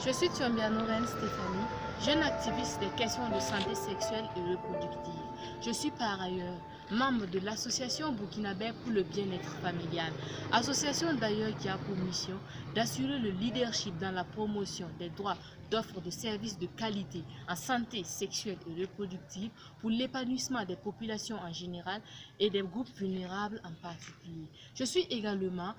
Je suis Thiombianoren Stéphanie, jeune activiste des questions de santé sexuelle et reproductive. Je suis par ailleurs membre de l'association burkinabé pour le bien-être familial, association d'ailleurs qui a pour mission d'assurer le leadership dans la promotion des droits d'offres de services de qualité en santé sexuelle et reproductive pour l'épanouissement des populations en général et des groupes vulnérables en particulier. Je suis également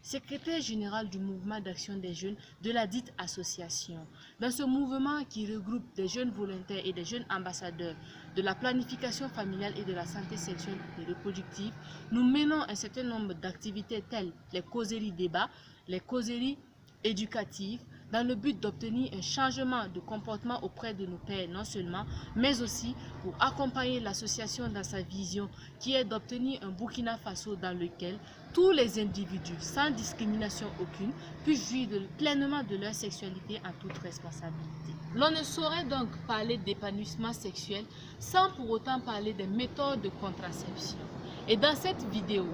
secrétaire général du mouvement d'action des jeunes de la dite association. Dans ce mouvement qui regroupe des jeunes volontaires et des jeunes ambassadeurs de la planification familiale et de la santé sexuelle et reproductive, nous menons un certain nombre d'activités telles les causeries débats, les causeries éducatives, dans le but d'obtenir un changement de comportement auprès de nos pairs non seulement, mais aussi pour accompagner l'association dans sa vision qui est d'obtenir un Burkina Faso dans lequel tous les individus, sans discrimination aucune, puissent jouir pleinement de leur sexualité en toute responsabilité. L'on ne saurait donc parler d'épanouissement sexuel sans pour autant parler des méthodes de contraception. Et dans cette vidéo,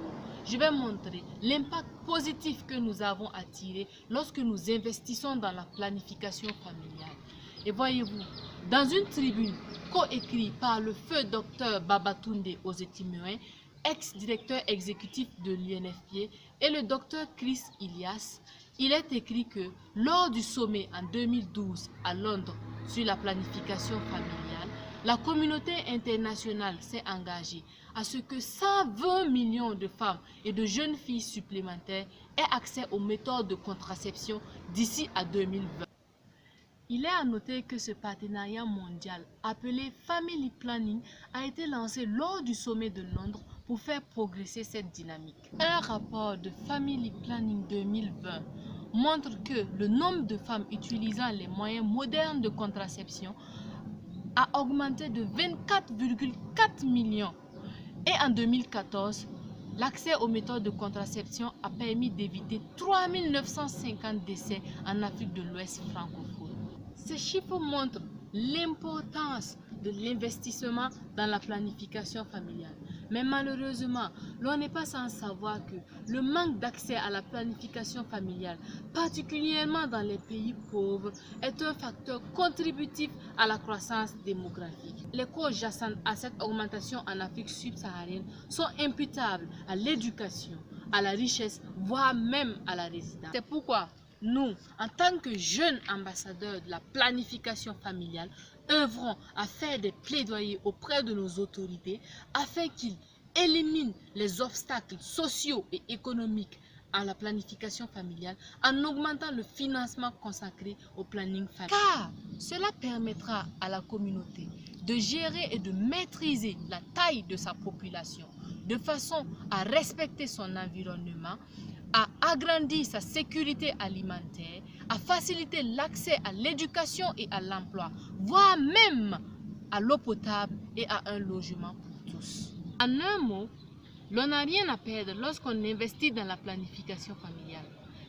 je vais montrer l'impact positif que nous avons à tirer lorsque nous investissons dans la planification familiale. Et voyez-vous, dans une tribune coécrite par le feu Dr Babatunde Ozetimiwen, ex-directeur exécutif de l'UNFPA, et le Dr Chris Ilias, il est écrit que lors du sommet en 2012 à Londres sur la planification familiale, la communauté internationale s'est engagée à ce que 120 millions de femmes et de jeunes filles supplémentaires aient accès aux méthodes de contraception d'ici à 2020. Il est à noter que ce partenariat mondial appelé Family Planning a été lancé lors du sommet de Londres pour faire progresser cette dynamique. Un rapport de Family Planning 2020 montre que le nombre de femmes utilisant les moyens modernes de contraception a augmenté de 24,4 millions. Et en 2014, l'accès aux méthodes de contraception a permis d'éviter 3 950 décès en Afrique de l'Ouest francophone. Ces chiffres montrent l'importance de l'investissement dans la planification familiale. Mais malheureusement, l'on n'est pas sans savoir que le manque d'accès à la planification familiale, particulièrement dans les pays pauvres, est un facteur contributif à la croissance démographique. Les causes jacentes à cette augmentation en Afrique subsaharienne sont imputables à l'éducation, à la richesse, voire même à la résidence. C'est pourquoi nous, en tant que jeunes ambassadeurs de la planification familiale, œuvrons à faire des plaidoyers auprès de nos autorités afin qu'ils éliminent les obstacles sociaux et économiques à la planification familiale en augmentant le financement consacré au planning familial. Car cela permettra à la communauté de gérer et de maîtriser la taille de sa population de façon à respecter son environnement, à agrandir sa sécurité alimentaire, à faciliter l'accès à l'éducation et à l'emploi, voire même à l'eau potable et à un logement pour tous. En un mot, l'on n'a rien à perdre lorsqu'on investit dans la planification familiale,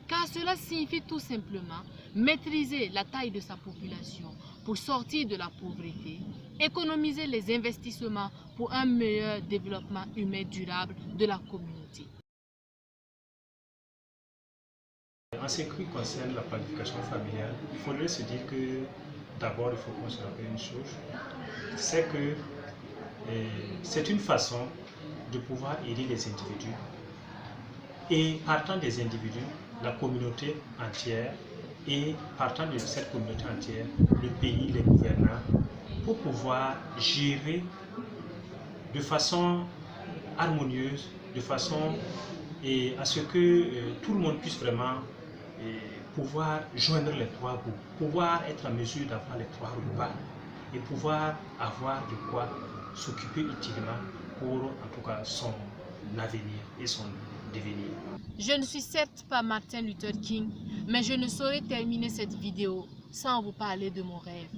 car cela signifie tout simplement maîtriser la taille de sa population pour sortir de la pauvreté, économiser les investissements pour un meilleur développement humain durable de la communauté. En ce qui concerne la planification familiale, il faudrait se dire que d'abord il faut qu'on se rappelle une chose, c'est que c'est une façon de pouvoir aider les individus et partant des individus, la communauté entière et partant de cette communauté entière, le pays, les gouvernants, pour pouvoir gérer de façon harmonieuse, de façon à ce que tout le monde puisse vraiment pouvoir joindre les trois bouts, pouvoir être en mesure d'avoir les trois repas et pouvoir avoir de quoi s'occuper utilement pour en tout cas son avenir et son devenir. Je ne suis certes pas Martin Luther King, mais je ne saurais terminer cette vidéo sans vous parler de mon rêve.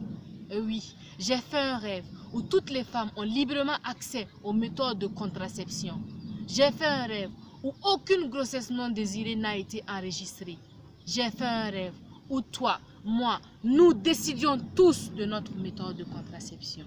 Oui, j'ai fait un rêve où toutes les femmes ont librement accès aux méthodes de contraception. J'ai fait un rêve où aucune grossesse non désirée n'a été enregistrée. J'ai fait un rêve où toi, moi, nous décidions tous de notre méthode de contraception.